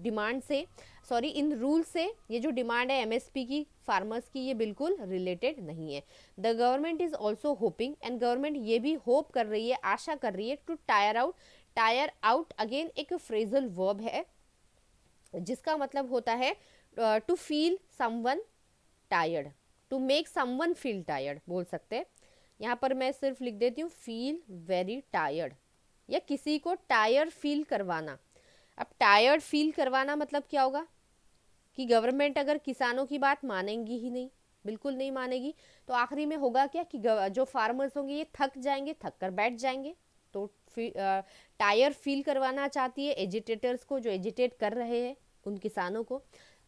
डिमांड से, सॉरी इन रूल से, ये जो डिमांड है एमएसपी की फार्मर्स की, ये बिल्कुल रिलेटेड नहीं है। The government is also hopping, and government ये भी होप कर रही है, आशा कर रही है, टू टायर आउट अगेन एक फ्रेजल वर्ब है जिसका मतलब होता है to feel someone tired, to make someone feel tired बोल सकते हैं। यहाँ पर मैं सिर्फ लिख देती हूँ फील वेरी टायर्ड, या किसी को टायर्ड फील करवाना। अब टायर्ड फील करवाना मतलब क्या होगा कि गवर्नमेंट अगर किसानों की बात मानेंगी ही नहीं, बिल्कुल नहीं मानेगी, तो आखिरी में होगा क्या कि जो फार्मर्स होंगे ये थक जाएंगे, थक कर बैठ जाएंगे। तो टायर फील करवाना चाहती है एजिटेटर्स को, जो एजिटेट कर रहे हैं उन किसानों को।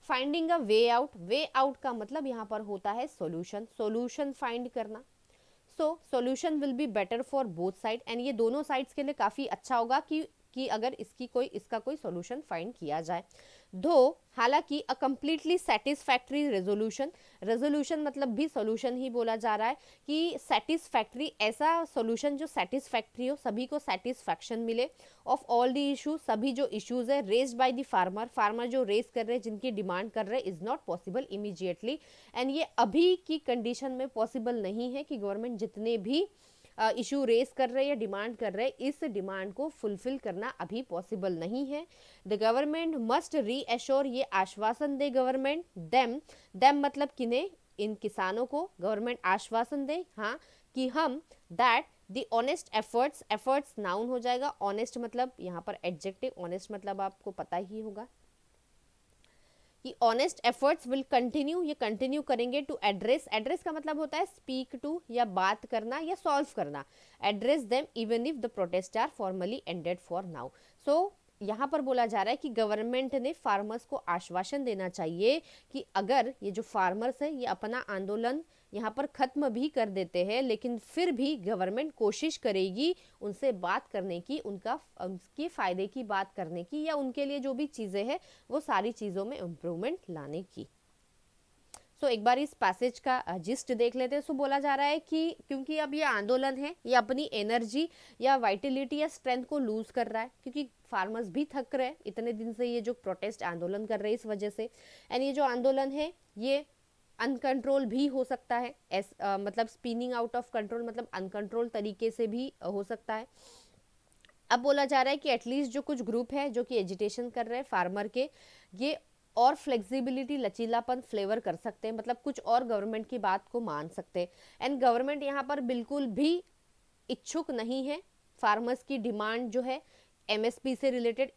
Finding a way out, way out का मतलब यहाँ पर होता है सोल्यूशन, सोल्यूशन फाइंड करना। So solution will be better for both side, and ये दोनों साइड्स के लिए काफ़ी अच्छा होगा कि अगर इसका कोई सोल्यूशन फाइंड किया जाए। दो हालांकि a completely satisfactory resolution, resolution मतलब भी सोल्यूशन ही बोला जा रहा है, कि सेटिस्फैक्ट्री ऐसा सोल्यूशन जो सेटिस्फैक्ट्री हो, सभी को सेटिस्फैक्शन मिले ऑफ ऑल दी इशू, सभी जो इश्यूज है raised by the farmer, farmer जो रेज कर रहे हैं, जिनकी डिमांड कर रहे हैं, is not possible immediately, and ये अभी की कंडीशन में पॉसिबल नहीं है कि गवर्नमेंट जितने भी इशू रेस कर रहे हैं या डिमांड कर रहे हैं, इस डिमांड को फुलफिल करना अभी पॉसिबल नहीं है। द गवर्नमेंट मस्ट रीएश्योर, ये आश्वासन दे गवर्नमेंट, देम मतलब किन्हें? इन किसानों को गवर्नमेंट आश्वासन दे, हाँ, कि हम that the honest efforts, efforts noun हो जाएगा, ऑनेस्ट मतलब यहाँ पर एडजेक्टिव, ऑनेस्ट मतलब आपको पता ही होगा कि ऑनेस्ट एफर्ट्स विल कंटिन्यू, ये कंटिन्यू करेंगे टू एड्रेस, एड्रेस का मतलब होता है स्पीक टू, या बात करना या सॉल्व करना, address them even if the protest are formally ended for now. So यहाँ पर बोला जा रहा है कि गवर्नमेंट ने फार्मर्स को आश्वासन देना चाहिए कि अगर ये जो फार्मर्स है ये अपना आंदोलन यहाँ पर खत्म भी कर देते हैं, लेकिन फिर भी गवर्नमेंट कोशिश करेगी उनसे बात करने की, उनके फ़ायदे की बात करने की, या उनके लिए जो भी चीज़ें हैं वो सारी चीज़ों में इम्प्रूवमेंट लाने की। सो एक बार इस पैसेज का जिस्ट देख लेते हैं। सो बोला जा रहा है कि क्योंकि अब ये आंदोलन है, ये अपनी एनर्जी या वाइटिलिटी या स्ट्रेंथ को लूज कर रहा है, क्योंकि फार्मर्स भी थक रहे हैं इतने दिन से ये जो प्रोटेस्ट आंदोलन कर रहे हैं इस वजह से, एंड ये जो आंदोलन है ये अनकंट्रोल भी हो सकता है, मतलब स्पिनिंग आउट ऑफ कंट्रोल मतलब अनकंट्रोल तरीके से भी हो सकता है। अब बोला जा रहा है कि एटलीस्ट जो कुछ ग्रुप है जो कि एजिटेशन कर रहे हैं फार्मर के, ये और फ्लेक्सिबिलिटी, लचीलापन फ्लेवर कर सकते हैं, मतलब कुछ और गवर्नमेंट की बात को मान सकते हैं, एंड गवर्नमेंट यहाँ पर बिल्कुल भी इच्छुक नहीं है फार्मर्स की डिमांड जो है एमएसपी से रिलेटेड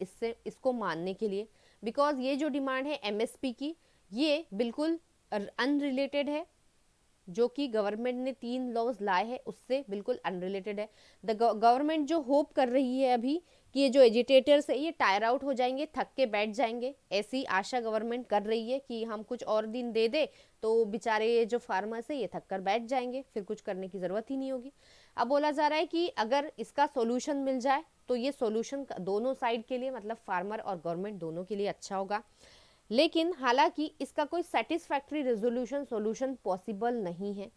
इसको मानने के लिए, बिकॉज ये जो डिमांड है एमएसपी की ये बिल्कुल अनरिलेटेड है, जो कि गवर्नमेंट ने 3 लॉज लाए हैं उससे बिल्कुल अनरिलेटेड है। द गवर्नमेंट जो होप कर रही है अभी कि ये जो एजिटेटर्स है ये टायर आउट हो जाएंगे, थक के बैठ जाएंगे, ऐसी आशा गवर्नमेंट कर रही है कि हम कुछ और दिन दे दे तो बेचारे ये जो फार्मर्स है ये थक कर बैठ जाएंगे, फिर कुछ करने की ज़रूरत ही नहीं होगी। अब बोला जा रहा है कि अगर इसका सोल्यूशन मिल जाए तो ये सोल्यूशन दोनों साइड के लिए, मतलब फार्मर और गवर्नमेंट दोनों के लिए अच्छा होगा, लेकिन हालांकि इसका कोई सेटिस्फैक्ट्री रेजोल्यूशन सोल्यूशन पॉसिबल नहीं है।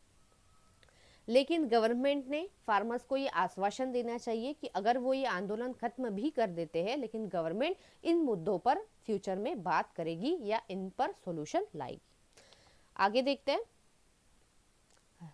लेकिन गवर्नमेंट ने फार्मर्स को ये आश्वासन देना चाहिए कि अगर वो ये आंदोलन खत्म भी कर देते हैं, लेकिन गवर्नमेंट इन मुद्दों पर फ्यूचर में बात करेगी या इन पर सोल्यूशन लाएगी। आगे देखते हैं।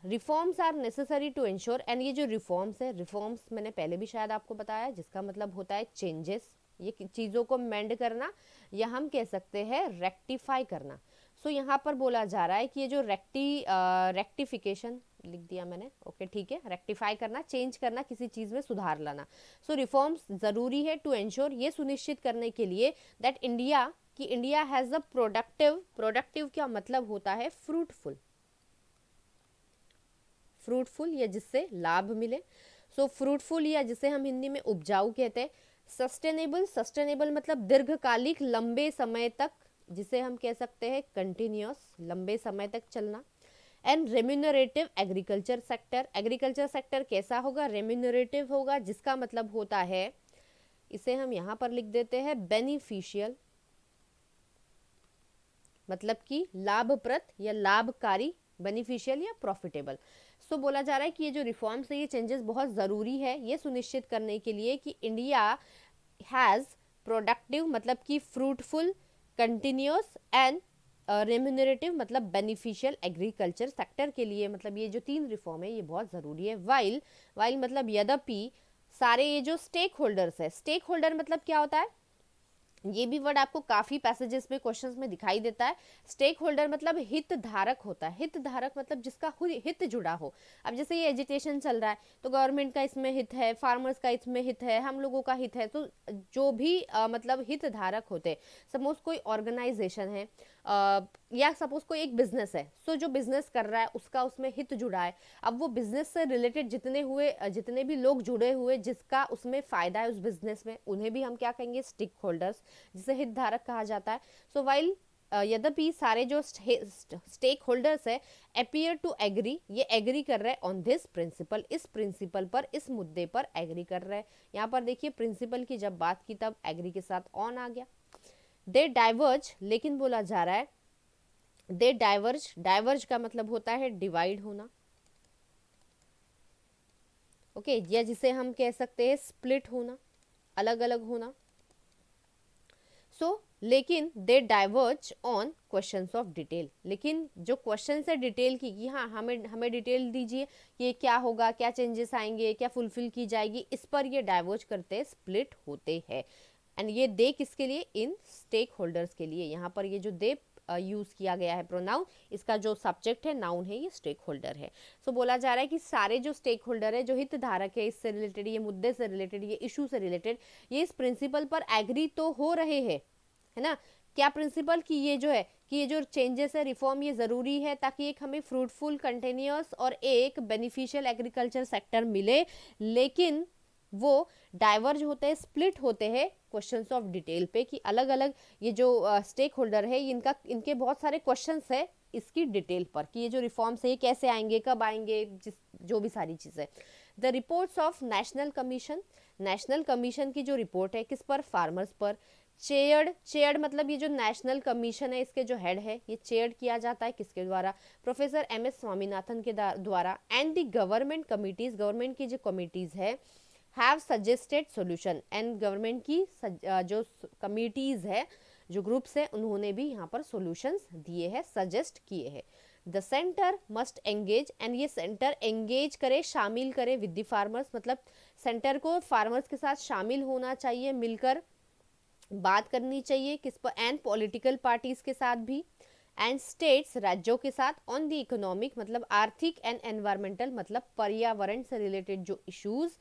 Reforms are necessary to ensure, and ये जो रिफॉर्म्स है, रिफॉर्म्स मैंने पहले भी शायद आपको बताया, जिसका मतलब होता है चेंजेस, ये चीज़ों को मेंड करना, या हम कह सकते हैं रेक्टिफाई करना। सो यहाँ पर बोला जा रहा है कि ये जो रेक्टिफिकेशन लिख दिया मैंने, ओके ठीक है, रेक्टिफाई करना, चेंज करना, किसी चीज़ में सुधार लाना। सो रिफॉर्म्स ज़रूरी है टू एंश्योर, ये सुनिश्चित करने के लिए that India has a productive क्या मतलब होता है, फ्रूटफुल या जिससे लाभ मिले। सो फ्रूटफुल या जिसे हम हिंदी में उपजाऊ कहते हैं। सस्टेनेबल मतलब दीर्घकालिक, लंबे समय तक, जिसे हम कह सकते हैं कंटिन्यूअस, लंबे समय तक चलना। एंड रेम्यूनरेटिव एग्रीकल्चर सेक्टर कैसा होगा, रेम्यूनरेटिव होगा, जिसका मतलब होता है, इसे हम यहाँ पर लिख देते हैं बेनिफिशियल, मतलब कि लाभप्रद या लाभकारी, बेनिफिशियल या प्रॉफिटेबल। सो बोला जा रहा है कि ये जो रिफॉर्म्स है, ये चेंजेस बहुत ज़रूरी है ये सुनिश्चित करने के लिए कि इंडिया हैज़ प्रोडक्टिव मतलब कि फ्रूटफुल, कंटिन्यूअस एंड रेम्यूनरेटिव मतलब बेनिफिशियल एग्रीकल्चर सेक्टर के लिए, मतलब ये जो 3 रिफॉर्म है ये बहुत ज़रूरी है। वाइल मतलब यद्यपि सारे ये जो स्टेक होल्डर्स है, स्टेक होल्डर मतलब क्या होता है, ये भी वर्ड आपको काफी पैसेजेस में, क्वेश्चंस में दिखाई देता है। स्टेक होल्डर मतलब हित धारक होता है, हित धारक मतलब जिसका हित जुड़ा हो। अब जैसे ये एजिटेशन चल रहा है तो गवर्नमेंट का इसमें हित है, फार्मर्स का इसमें हित है, हम लोगों का हित है, तो जो भी मतलब हित धारक होते, सपोज कोई ऑर्गेनाइजेशन है या सपोज कोई एक बिजनेस है, सो जो बिजनेस कर रहा है उसका उसमें हित जुड़ा है। अब वो बिजनेस से रिलेटेड जितने भी लोग जुड़े हुए जिसका उसमें फायदा है उस बिजनेस में, उन्हें भी हम क्या कहेंगे, स्टेक होल्डर्स, जिसे हितधारक कहा जाता है। सो वाइल यद्यपि सारे जो स्टेक होल्डर्स है अपीयर टू एग्री, ये एग्री कर रहे हैं ऑन दिस प्रिंसिपल, इस प्रिंसिपल पर, इस मुद्दे पर एग्री कर रहे हैं। यहाँ पर देखिए प्रिंसिपल की जब बात की तब एग्री के साथ ऑन आ गया। दे डाइवर्ज, लेकिन बोला जा रहा है दे डाइवर्ज का मतलब होता है डिवाइड होना, ओके या जिसे हम कह सकते हैं स्प्लिट होना, अलग अलग होना। लेकिन they diverge on questions of detail, लेकिन जो क्वेश्चन है डिटेल की कि हाँ हमें डिटेल दीजिए, ये क्या होगा, क्या चेंजेस आएंगे, क्या फुलफिल की जाएगी, इस पर ये डाइवर्ज करते हैं, स्प्लिट होते हैं। एंड ये दे किसके लिए, इन स्टेक होल्डर्स के लिए। यहाँ पर ये जो दे यूज किया गया है प्रोनाउन, इसका जो सब्जेक्ट है नाउन है, ये स्टेक होल्डर है। सो बोला जा रहा है कि सारे जो स्टेक होल्डर है, जो हित धारक है, इससे रिलेटेड, ये मुद्दे से रिलेटेड, ये इशू से रिलेटेड, ये इस प्रिंसिपल पर एग्री तो हो रहे हैं, है ना। क्या प्रिंसिपल की ये जो है कि ये जो चेंजेस है, रिफॉर्म, ये जरूरी है ताकि एक हमें फ्रूटफुल, कंटिन्यूअस और एक बेनिफिशियल एग्रीकल्चर सेक्टर मिले, लेकिन वो डाइवर्ज होते हैं, स्प्लिट होते हैं क्वेश्चंस ऑफ डिटेल पे, कि अलग अलग ये जो स्टेक होल्डर है इनके बहुत सारे क्वेश्चंस है इसकी डिटेल पर, कि ये जो रिफॉर्म्स है ये कैसे आएंगे, कब आएंगे, जो भी सारी चीजें। The reports of national commission की जो रिपोर्ट है किस पर, फार्मर्स पर। चेयर्ड मतलब ये जो नेशनल कमीशन है इसके जो हेड है, ये चेयर्ड किया जाता है किसके द्वारा, प्रोफेसर MS स्वामीनाथन के द्वारा। एंड द गवर्नमेंट की जो कमिटीज है have suggested solution, and government की जो कमिटीज है, जो ग्रुप्स है, उन्होंने भी यहाँ पर सॉल्यूशंस दिए हैं, सजेस्ट किए हैं। The centre must engage, and ये सेंटर एंगेज करे, शामिल करे विद द फार्मर्स, मतलब सेंटर को फार्मर्स के साथ शामिल होना चाहिए, मिलकर बात करनी चाहिए किस पर, एंड पॉलिटिकल पार्टीज के साथ भी, एंड स्टेट्स राज्यों के साथ, ऑन द इकोनॉमिक मतलब आर्थिक, एंड एनवायरमेंटल मतलब पर्यावरण से रिलेटेड जो इश्यूज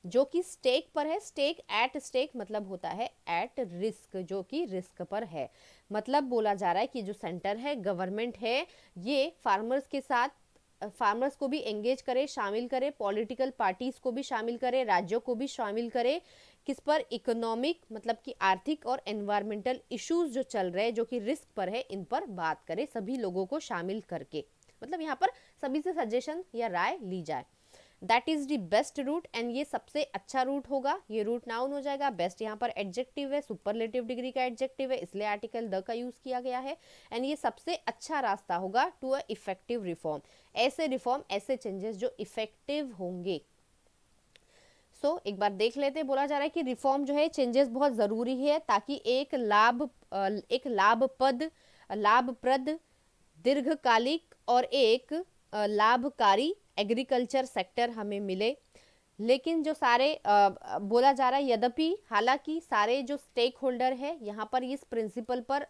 जो कि स्टेक पर है, स्टेक मतलब होता है एट रिस्क, जो कि रिस्क पर है। मतलब बोला जा रहा है कि जो सेंटर है, गवर्नमेंट है, ये फार्मर्स के साथ, फार्मर्स को भी एंगेज करे, शामिल करे, पॉलिटिकल पार्टीज को भी शामिल करे, राज्यों को भी शामिल करे, किस पर, इकोनॉमिक मतलब कि आर्थिक और एनवायरमेंटल इश्यूज जो चल रहे हैं, जो कि रिस्क पर है, इन पर बात करे, सभी लोगों को शामिल करके, मतलब यहाँ पर सभी से सजेशन या राय ली जाए। That is the best route, and ये सबसे अच्छा रूट होगा, ये रूट नाउन हो जाएगा। बेस्ट यहाँ पर एडजेक्टिव है, सुपरलेटिव डिग्री का एडजेक्टिव है, इसलिए आर्टिकल द का यूज किया गया है। एंड ये सबसे अच्छा रास्ता होगा टू अ इफेक्टिव रिफॉर्म, ऐसे चेंजेस जो इफेक्टिव होंगे। एक बार देख लेते हैं, बोला जा रहा है कि रिफॉर्म जो है, चेंजेस बहुत जरूरी है ताकि एक लाभप्रद, दीर्घकालिक और एक लाभकारी एग्रीकल्चर सेक्टर हमें मिले। लेकिन जो सारे बोला जा रहा है, यद्यपि हालांकि सारे जो स्टेक होल्डर है यहाँ पर इस प्रिंसिपल पर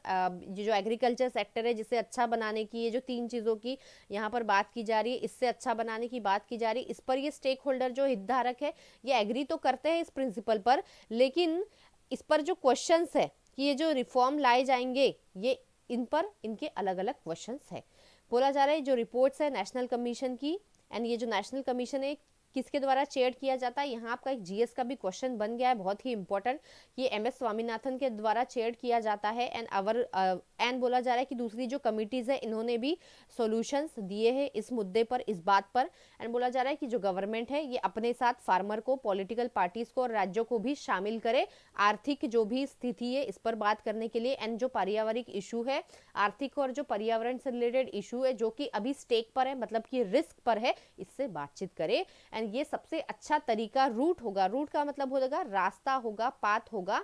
ये जो एग्रीकल्चर सेक्टर है जिसे अच्छा बनाने की, ये जो 3 चीज़ों की यहाँ पर बात की जा रही है, इससे अच्छा बनाने की बात की जा रही है, इस पर ये स्टेक होल्डर जो हितधारक है ये एग्री तो करते हैं इस प्रिंसिपल पर, लेकिन इस पर जो क्वेश्चंस है कि ये जो रिफॉर्म लाए जाएंगे ये इन पर इनके अलग अलग क्वेश्चंस है। बोला जा रहा है जो रिपोर्ट्स है नेशनल कमीशन की, एंड ये जो नेशनल कमीशन है किसके द्वारा चेयर किया जाता है, यहाँ आपका एक जीएस का भी क्वेश्चन बन गया है बहुत ही इंपॉर्टेंट, ये एमएस स्वामीनाथन के द्वारा चेयर किया जाता है। एंड बोला जा रहा है कि दूसरी जो कमिटीज है इन्होंने भी सॉल्यूशंस दिए हैं इस मुद्दे पर, इस बात पर। एंड बोला जा रहा है कि जो गवर्नमेंट है ये अपने साथ फार्मर को, पॉलिटिकल पार्टीज को और राज्यों को भी शामिल करे आर्थिक जो भी स्थिति है इस पर बात करने के लिए। एंड जो पारिवारिक इशू है, आर्थिक और जो पर्यावरण से रिलेटेड इशू है जो कि अभी स्टेक पर है, मतलब कि रिस्क पर है, इससे बातचीत करे। एंड ये सबसे अच्छा तरीका रूट होगा, रूट का मतलब होगा रास्ता होगा, पाथ होगा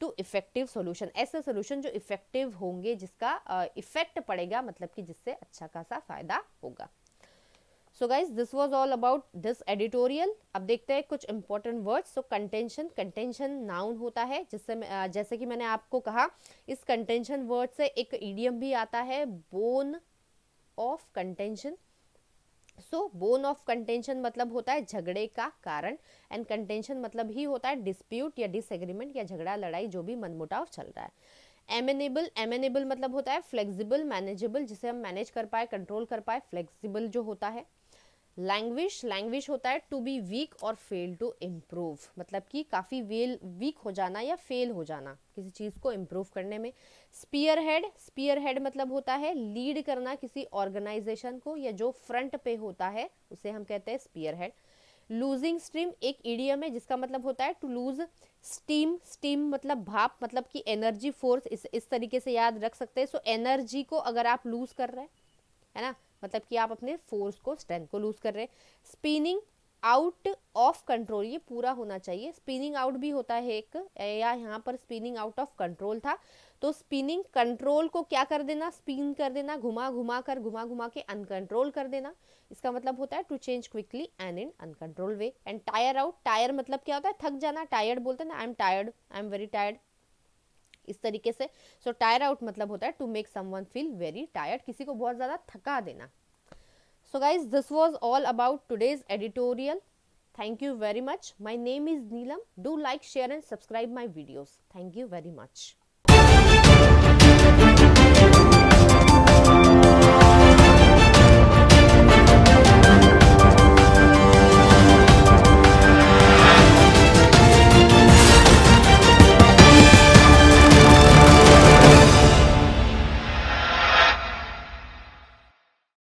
टू इफेक्टिव सॉल्यूशन, ऐसे सॉल्यूशन जो इफेक्टिव होंगे, जिसका इफेक्ट पड़ेगा, मतलब कि जिससे अच्छा खासा फायदा होगा। So guys this was all about this editorial. अब देखते हैं कुछ इंपॉर्टेंट वर्ड्स। सो कंटेंशन, कंटेंशन नाउन होता है जिससे जैसे कि मैंने आपको कहा इस कंटेंशन वर्ड से एक इडियम भी आता है, bone of contention. So bone of contention मतलब होता है झगड़े का कारण, एंड कंटेंशन मतलब ही होता है डिस्प्यूट या डिसएग्रीमेंट या झगड़ा लड़ाई जो भी मनमुटाव चल रहा है। एमेनेबल, एमेनेबल मतलब होता है फ्लेक्सिबल, मैनेजेबल, जिसे हम मैनेज कर पाए, कंट्रोल कर पाए, फ्लेक्सिबल जो होता है। लैंग्विश, लैंग्विश होता है टू बी वीक और फेल टू इम्प्रूव, मतलब कि काफ़ी वीक हो जाना या फेल हो जाना किसी चीज़ को इम्प्रूव करने में। स्पीयर हेड, स्पीयर हेड मतलब होता है लीड करना किसी ऑर्गेनाइजेशन को, या जो फ्रंट पे होता है उसे हम कहते हैं स्पीयर हेड। लूजिंग स्ट्रीम एक इडियम है जिसका मतलब होता है टू लूज स्टीम, स्टीम मतलब भाप, मतलब कि एनर्जी फोर्स, इस तरीके से याद रख सकते हैं। सो एनर्जी को अगर आप लूज कर रहे हैं, है ना, मतलब कि आप अपने फोर्स को, स्ट्रेंथ को लूज कर रहे हैं। स्पिनिंग आउट ऑफ कंट्रोल, ये पूरा होना चाहिए, स्पिनिंग आउट भी होता है एक, या यहाँ पर स्पिनिंग आउट ऑफ कंट्रोल था, तो स्पिनिंग कंट्रोल को क्या कर देना, स्पिन कर देना, घुमा घुमा के अनकंट्रोल कर देना, इसका मतलब होता है to change quickly and in uncontrol way. And tire out, tire मतलब क्या होता है, थक जाना, टायर्ड बोलते हैं ना, I am tired, I am very tired, इस तरीके से। सो टायर आउट मतलब होता है to make someone feel very tired, किसी को बहुत ज्यादा थका देना। So guys, this was all about today's editorial. Thank you very much. My name is Neelam. Do like, share and subscribe my videos. Thank you very much.